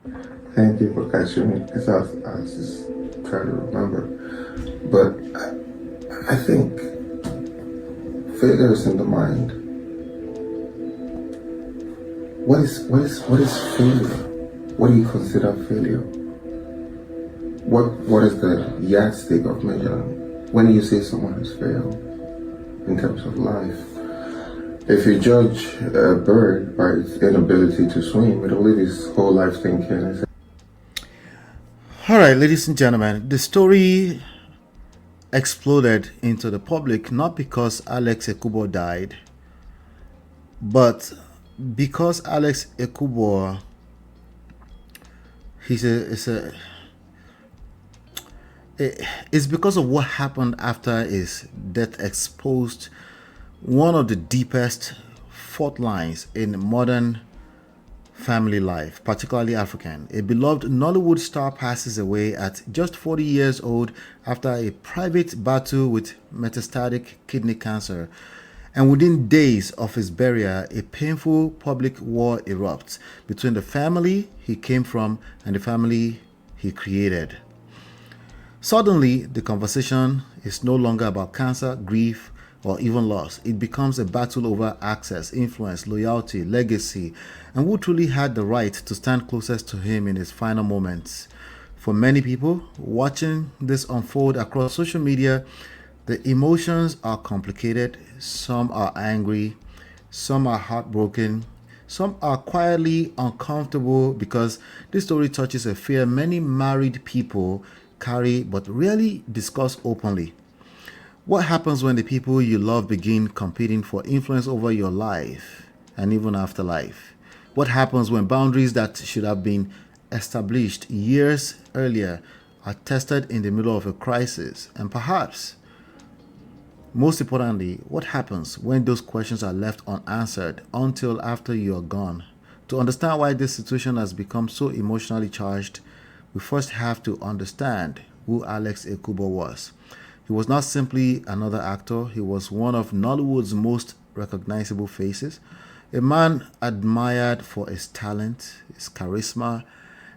Thank you for catching me because I was just trying to remember. But I think failure is in the mind. What is failure? What do you consider failure? What is the yardstick of measure when you say someone has failed in terms of life? If you judge a bird by its inability to swim, it'll live its whole life thinking. All right, ladies and gentlemen, the story exploded into the public not because ALEXX EKUBO died, but because ALEXX EKUBO, he's a, it's a, it's because of what happened after his death exposed one of the deepest fault lines in modern family life, particularly African. A beloved Nollywood star passes away at just 40 years old after a private battle with metastatic kidney cancer. And within days of his burial, a painful public war erupts between the family he came from and the family he created. Suddenly, the conversation is no longer about cancer, grief, or even loss. It becomes a battle over access, influence, loyalty, legacy, and who truly had the right to stand closest to him in his final moments. For many people, watching this unfold across social media, the emotions are complicated. Some are angry, some are heartbroken, some are quietly uncomfortable because this story touches a fear many married people carry but rarely discuss openly. What happens when the people you love begin competing for influence over your life and even afterlife? What happens when boundaries that should have been established years earlier are tested in the middle of a crisis? And perhaps, most importantly, what happens when those questions are left unanswered until after you are gone? To understand why this situation has become so emotionally charged, we first have to understand who ALEXX EKUBO was. He was not simply another actor, he was one of Nollywood's most recognizable faces, a man admired for his talent, his charisma,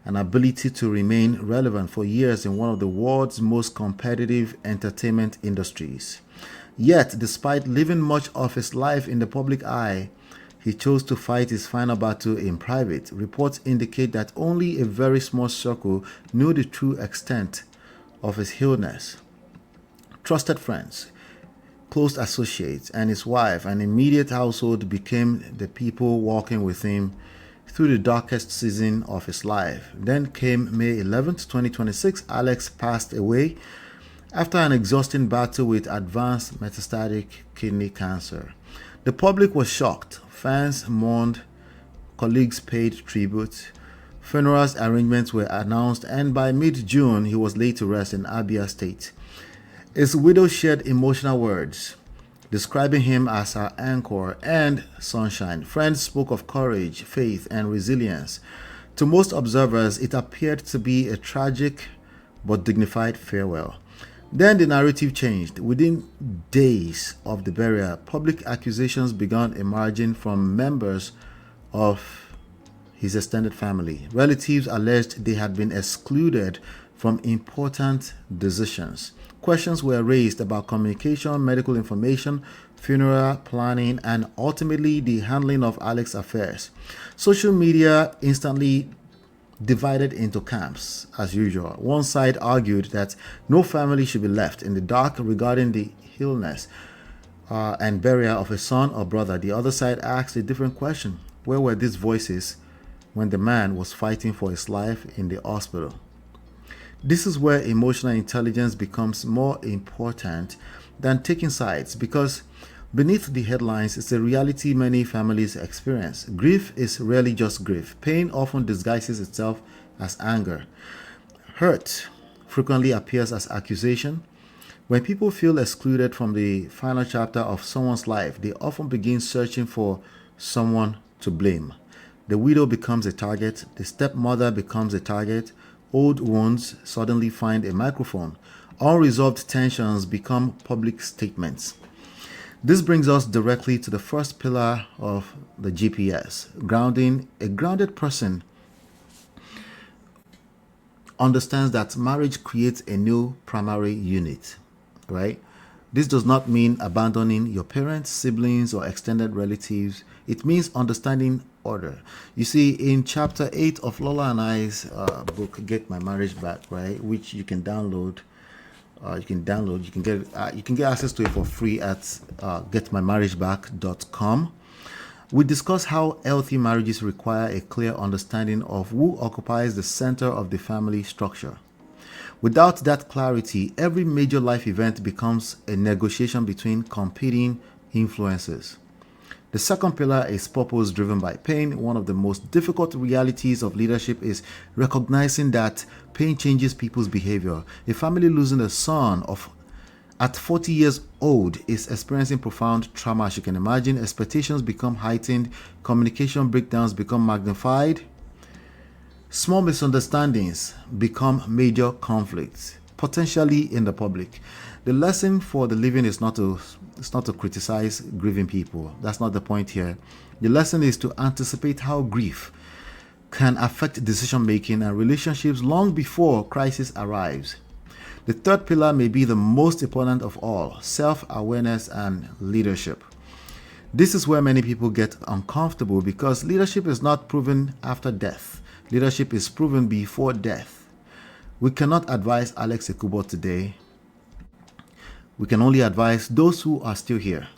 and ability to remain relevant for years in one of the world's most competitive entertainment industries. Yet, despite living much of his life in the public eye, he chose to fight his final battle in private. Reports indicate that only a very small circle knew the true extent of his illness. Trusted friends, close associates, and his wife and immediate household became the people walking with him through the darkest season of his life. Then came May 11th, 2026. ALEXX passed away after an exhausting battle with advanced metastatic kidney cancer. The public was shocked. Fans mourned, colleagues paid tribute, funeral arrangements were announced, and by mid June, he was laid to rest in Abia State. His widow shared emotional words, describing him as her anchor and sunshine. Friends spoke of courage, faith, and resilience. To most observers, it appeared to be a tragic but dignified farewell. Then the narrative changed. Within days of the burial, public accusations began emerging from members of his extended family. Relatives alleged they had been excluded from important decisions. Questions were raised about communication, medical information, funeral planning, and ultimately the handling of ALEXX affairs. Social media instantly divided into camps as usual. One side argued that no family should be left in the dark regarding the illness and burial of a son or brother. The other side asked a different question: where were these voices when the man was fighting for his life in the hospital? This is where emotional intelligence becomes more important than taking sides because beneath the headlines is a reality many families experience. Grief is rarely just grief. Pain often disguises itself as anger. Hurt frequently appears as accusation. When people feel excluded from the final chapter of someone's life, they often begin searching for someone to blame. The widow becomes a target, the stepmother becomes a target, old wounds suddenly find a microphone. Unresolved tensions become public statements. This brings us directly to the first pillar of the GPS, grounding. A grounded person understands that marriage creates a new primary unit, right? This does not mean abandoning your parents, siblings, or extended relatives. It means understanding order. You see, in chapter 8 of Lola and I's book, Get My Marriage Back, right, which you can download. You can get access to it for free at getmymarriageback.com. We discuss how healthy marriages require a clear understanding of who occupies the center of the family structure. Without that clarity, every major life event becomes a negotiation between competing influences. The second pillar is purpose driven by pain. One of the most difficult realities of leadership is recognizing that pain changes people's behavior. A family losing a son at 40 years old is experiencing profound trauma. As you can imagine, expectations become heightened, communication breakdowns become magnified, small misunderstandings become major conflicts, potentially in the public. The lesson for the living is not to criticize grieving people. That's not the point here. The lesson is to anticipate how grief can affect decision making and relationships long before crisis arrives. The third pillar may be the most important of all: self-awareness and leadership. This is where many people get uncomfortable because leadership is not proven after death. Leadership is proven before death. We cannot advise ALEXX EKUBO today. We can only advise those who are still here.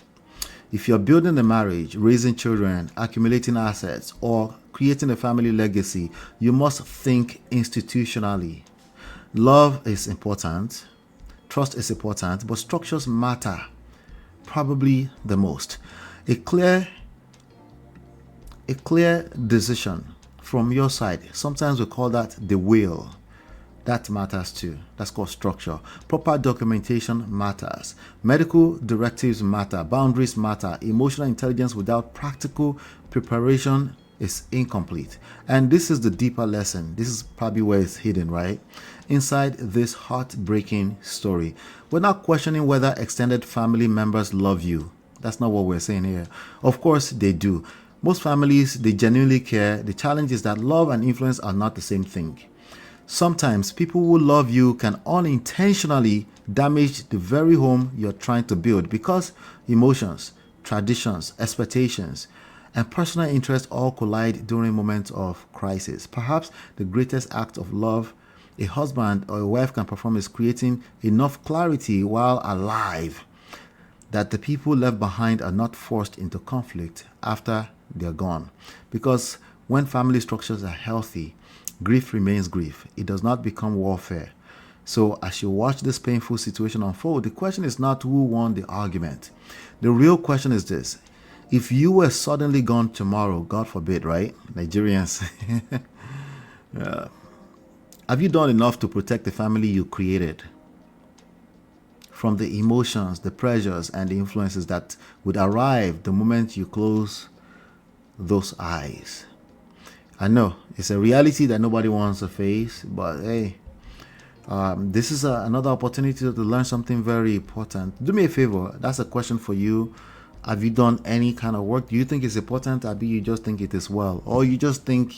If you're building a marriage, raising children, accumulating assets, or creating a family legacy, you must think institutionally. Love is important, trust is important, but structures matter probably the most. A clear decision from your side, sometimes we call that the will, that matters too. That's called structure. Proper documentation matters. Medical directives matter. Boundaries matter. Emotional intelligence without practical preparation is incomplete. And this is the deeper lesson. This is probably where it's hidden, right? Inside this heartbreaking story. We're not questioning whether extended family members love you. That's not what we're saying here. Of course they do. Most families, they genuinely care. The challenge is that love and influence are not the same thing. Sometimes people who love you can unintentionally damage the very home you're trying to build because emotions, traditions, expectations, and personal interests all collide during moments of crisis. Perhaps the greatest act of love a husband or a wife can perform is creating enough clarity while alive that the people left behind are not forced into conflict after they're gone. Because when family structures are healthy, grief remains grief. It does not become warfare. So as you watch this painful situation unfold, the question is not who won the argument. The real question is this: if you were suddenly gone tomorrow, God forbid, right? Nigerians, have you done enough to protect the family you created from the emotions, the pressures, and the influences that would arrive the moment you close those eyes? I know it's a reality that nobody wants to face, but hey, this is another opportunity to learn something very important. Do me a favor. That's a question for you. Have you done any kind of work? Do you think it's important? Or do you just think it is well? Or you just think,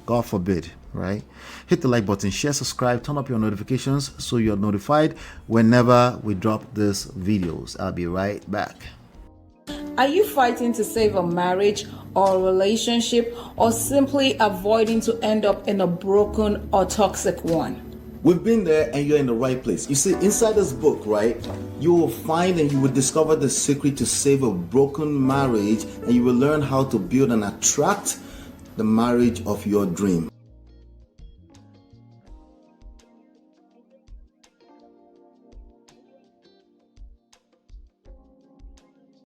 God forbid, right? Hit the like button, share, subscribe, turn up your notifications so you're notified whenever we drop these videos. I'll be right back. Are you fighting to save a marriage or a relationship, or simply avoiding to end up in a broken or toxic one? We've been there and you're in the right place. You see, inside this book, right, you will find and you will discover the secret to save a broken marriage, and you will learn how to build and attract the marriage of your dream.